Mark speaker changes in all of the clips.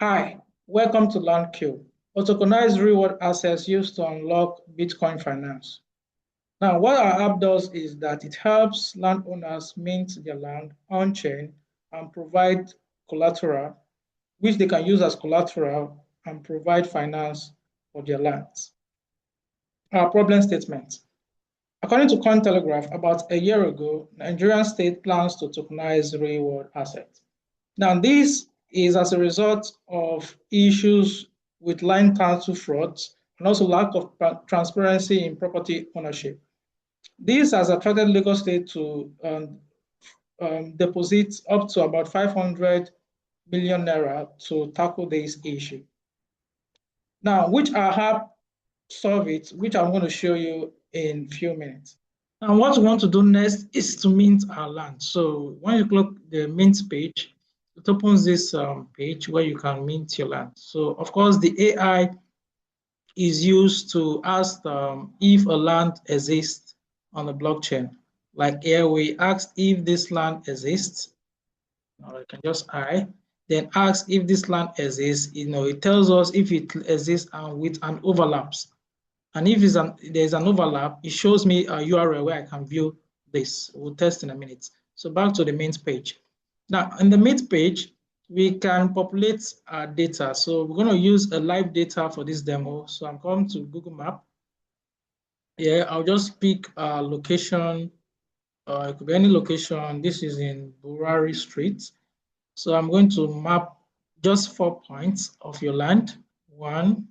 Speaker 1: Hi, welcome to LandQ, a tokenized reward assets used to unlock Bitcoin finance. Now, what our app does is that it helps landowners mint their land on-chain and provide collateral, which they can use as collateral and provide finance for their lands. Our problem statement. According to Cointelegraph, about a year ago, Nigerian state plans to tokenize reward assets. Now, this is as a result of issues with land title frauds and also lack of transparency in property ownership. This has attracted Lagos State to deposit up to about 500 million naira to tackle this issue. Now, which our app solve it, which I'm going to show you in a few minutes. And what we want to do next is to mint our land. So when you click the mint page, it opens this page where you can mint your land. So of course, the AI is used to ask if a land exists on the blockchain. Like here, we asked if this land exists. Or you can just then ask if this land exists. It tells us if it exists and with an overlaps. And if there's an overlap, it shows me a URL where I can view this. We'll test in a minute. So back to the mint page. Now, in the mint page, we can populate our data. So we're going to use a live data for this demo. So I'm going to Google Map. Yeah, I'll just pick a location. It could be any location. This is in Burari Street. So I'm going to map just 4 points of your land. 1.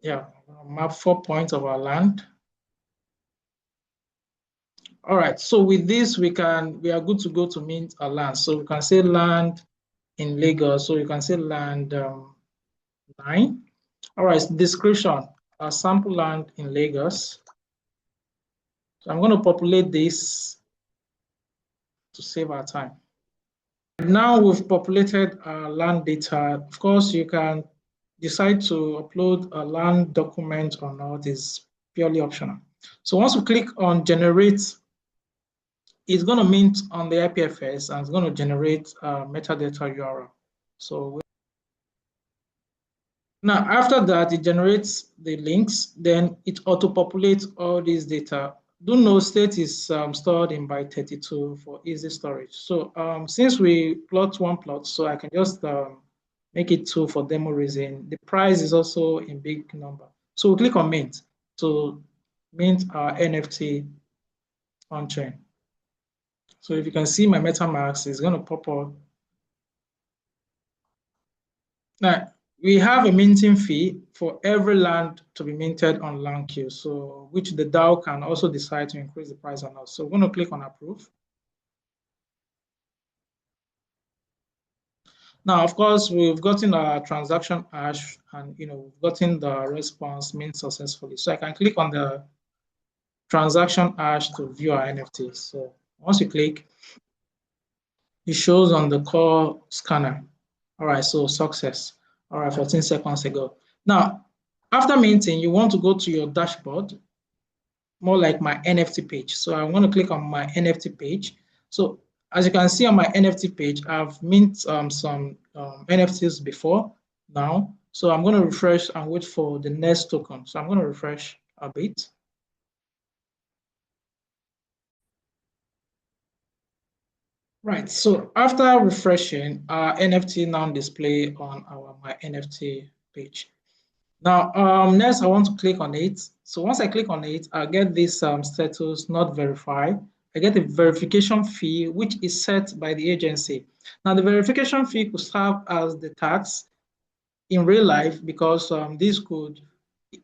Speaker 1: Yeah, map 4 points of our land. All right, so with this, we are good to go to mint our land. So we can say land in Lagos. So you can say land 9. All right, description, a sample land in Lagos. So I'm going to populate this to save our time. Now we've populated our land data. Of course, you can decide to upload a land document or not. Is purely optional. So once we click on generate, it's going to mint on the IPFS and it's going to generate metadata URL. So now after that, it generates the links, then it auto-populates all these data. Do note state is stored in byte 32 for easy storage. So since we plot one plot, so I can just make it 2 for demo reason. The price is also in big number. So we click on mint to mint our NFT on chain. So if you can see my MetaMask is going to pop up. Now, we have a minting fee for every land to be minted on LandQ, so which the DAO can also decide to increase the price or not. So we're going to click on approve. Now, of course, we've gotten our transaction hash and we've gotten the response mint successfully. So I can click on the transaction hash to view our NFT. So once you click, it shows on the core scanner. All right, so success. All right, 14 seconds ago. Now, after minting, you want to go to your dashboard, more like my NFT page. So I'm going to click on my NFT page. So as you can see on my NFT page, I've minted some NFTs before now. So I'm going to refresh and wait for the next token. So I'm going to refresh a bit. Right, so after refreshing, our NFT now display on my NFT page. Now, next I want to click on it. So once I click on it, I get this status not verified. I get a verification fee, which is set by the agency. Now, the verification fee could serve as the tax in real life because this could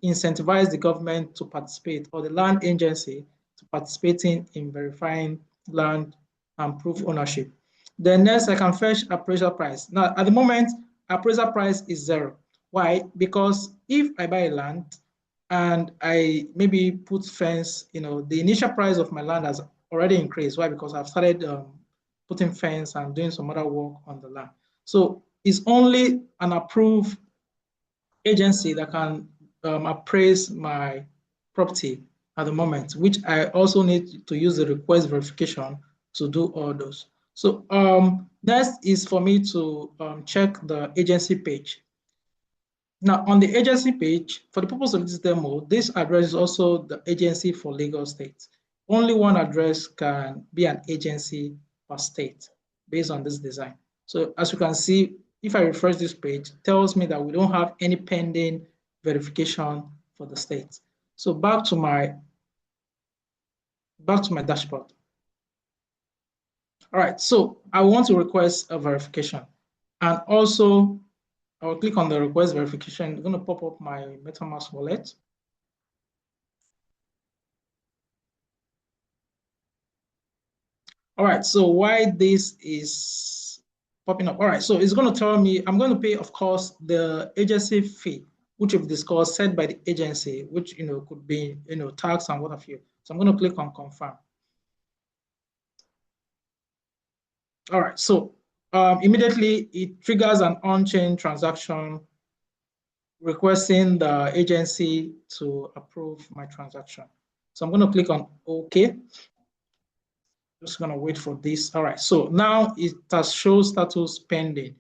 Speaker 1: incentivize the government to participate or the land agency to participating in verifying land and proof ownership. Then next, I can fetch appraisal price. Now, at the moment, appraisal price is 0. Why? Because if I buy land and I maybe put fence, the initial price of my land has already increased. Why? Because I've started putting fence and doing some other work on the land. So it's only an approved agency that can appraise my property at the moment, which I also need to use the request verification to do all those. So next is for me to check the agency page. Now, on the agency page, for the purpose of this demo, this address is also the agency for Lagos State. Only one address can be an agency per state based on this design. So as you can see, if I refresh this page, it tells me that we don't have any pending verification for the state. So back to my dashboard. All right, so I want to request a verification. And also, I will click on the request verification. I'm going to pop up my MetaMask wallet. All right, so why this is popping up. All right, so it's going to tell me I'm going to pay, of course, the agency fee, which we've discussed, set by the agency, which could be tax and what have you. So I'm going to click on confirm. All right, so immediately it triggers an on-chain transaction requesting the agency to approve my transaction. So I'm going to click on OK. Just going to wait for this. All right, so now it has shown status pending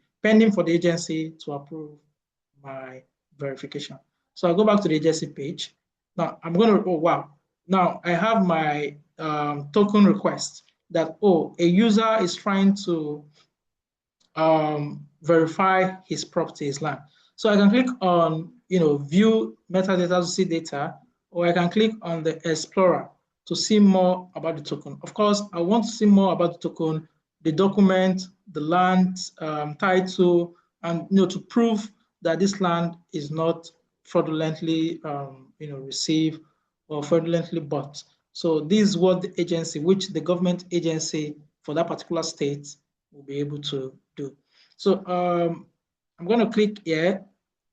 Speaker 1: for the agency to approve my verification. So I'll go back to the agency page. Now I'm going to, oh wow, now I have my token request that, a user is trying to verify his property, his land. So I can click on, view metadata to see data, or I can click on the Explorer to see more about the token. Of course, I want to see more about the token, the document, the land title, and to prove that this land is not fraudulently received or fraudulently bought. So this is what the agency, which the government agency for that particular state will be able to do. So I'm going to click here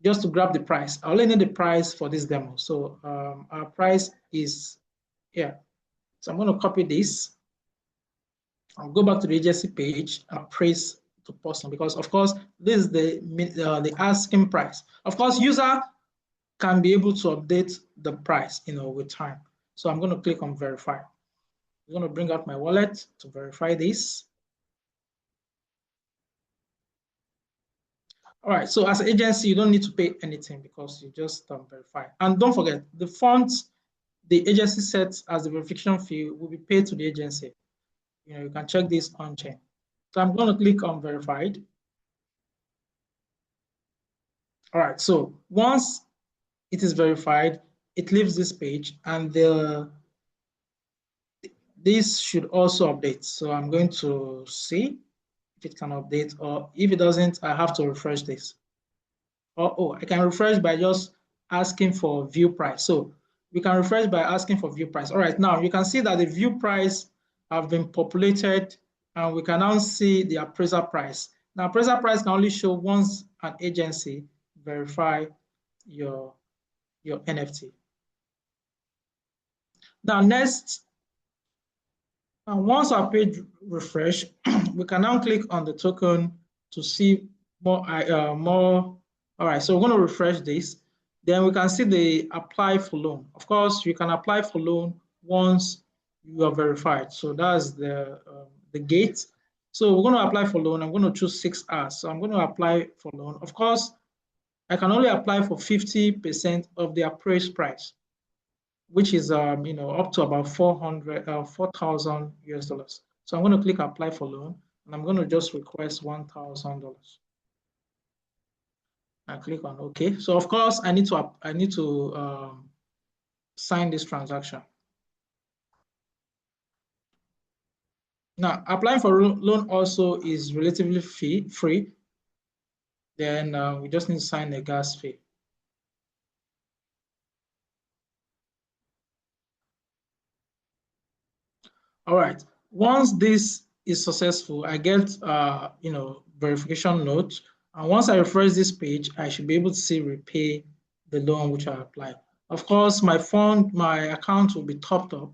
Speaker 1: just to grab the price. I only need the price for this demo. So our price is here. So I'm going to copy this. I'll go back to the agency page and praise to person because, of course, this is the asking price. Of course, user can be able to update the price, with time. So I'm going to click on verify. I'm going to bring out my wallet to verify this. All right, so as an agency, you don't need to pay anything because you just verify. And don't forget, the funds the agency sets as the verification fee will be paid to the agency. You can check this on chain. So I'm going to click on verified. All right, so once it is verified, it leaves this page and this should also update. So I'm going to see if it can update, or if it doesn't, I have to refresh this. I can refresh by just asking for view price. So we can refresh by asking for view price. All right, now you can see that the view price have been populated and we can now see the appraiser price. Now appraiser price can only show once an agency verify your NFT. Now next, once our page refresh, we can now click on the token to see more. All right, so we're going to refresh this. Then we can see the apply for loan. Of course, you can apply for loan once you are verified. So that's the gate. So we're going to apply for loan. I'm going to choose 6 hours. So I'm going to apply for loan. Of course, I can only apply for 50% of the appraised price, which is up to about 4,000 US dollars. So I'm going to click apply for loan, and I'm going to just request $1,000. I click on OK. So of course I need to sign this transaction. Now applying for loan also is relatively free. Then we just need to sign the gas fee. All right. Once this is successful, I get verification note. And once I refresh this page, I should be able to see repay the loan which I applied. Of course, my account will be topped up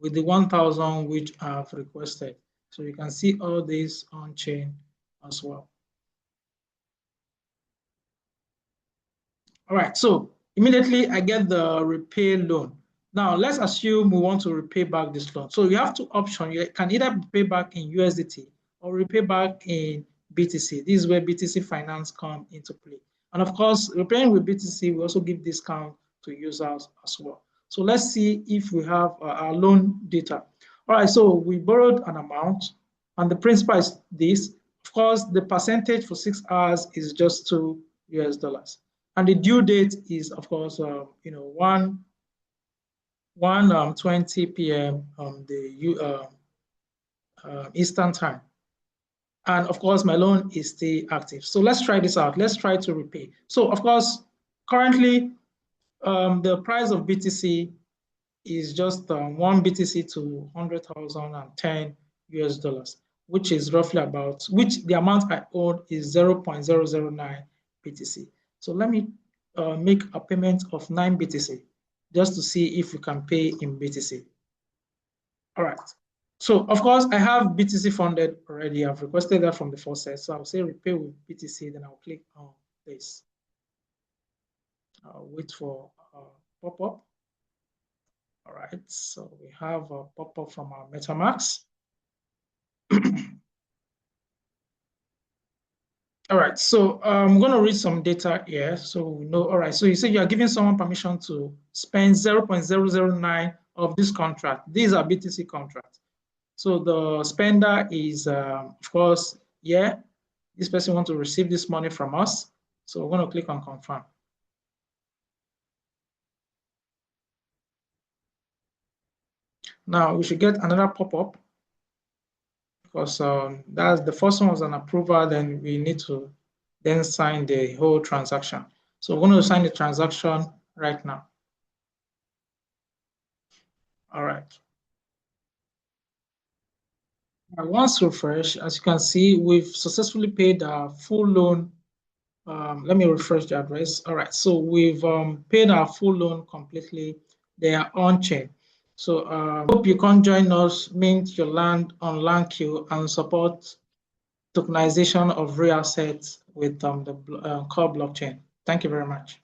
Speaker 1: with the 1,000 which I have requested. So you can see all this on chain as well. All right, so immediately I get the repay loan. Now let's assume we want to repay back this loan. So you have two options. You can either pay back in USDT or repay back in BTC. This is where BTC Finance come into play. And of course, repaying with BTC, we also give discount to users as well. So let's see if we have our loan data. All right, so we borrowed an amount, and the principal is this. Of course, the percentage for 6 hours is just $2, and the due date is, of course, 1:20 p.m. Eastern time. And of course, my loan is still active. So let's try this out. Let's try to repay. So of course, currently, the price of BTC is just 1 BTC to 100,010 US dollars, which is roughly about, which the amount I own is 0.009 BTC. So let me make a payment of 9 BTC just to see if we can pay in BTC. All right. So of course, I have BTC funded already. I've requested that from the faucet. So I'll say repay with BTC, then I'll click on this. I'll wait for a pop-up. All right, so we have a pop-up from our MetaMask. All right, so I'm going to read some data here. So we know, all right, so you say you are giving someone permission to spend 0.009 of this contract. These are BTC contracts. So the spender is, of course, yeah, this person wants to receive this money from us. So we're going to click on confirm. Now we should get another pop-up because that's the first one was an approval, then we need to then sign the whole transaction. So we're going to sign the transaction right now. All right. Once refresh, as you can see, we've successfully paid our full loan. Let me refresh the address. All right, so we've paid our full loan completely. They are on chain. So hope you can join us, mint your land on LandQ, and support tokenization of real assets with the core blockchain. Thank you very much.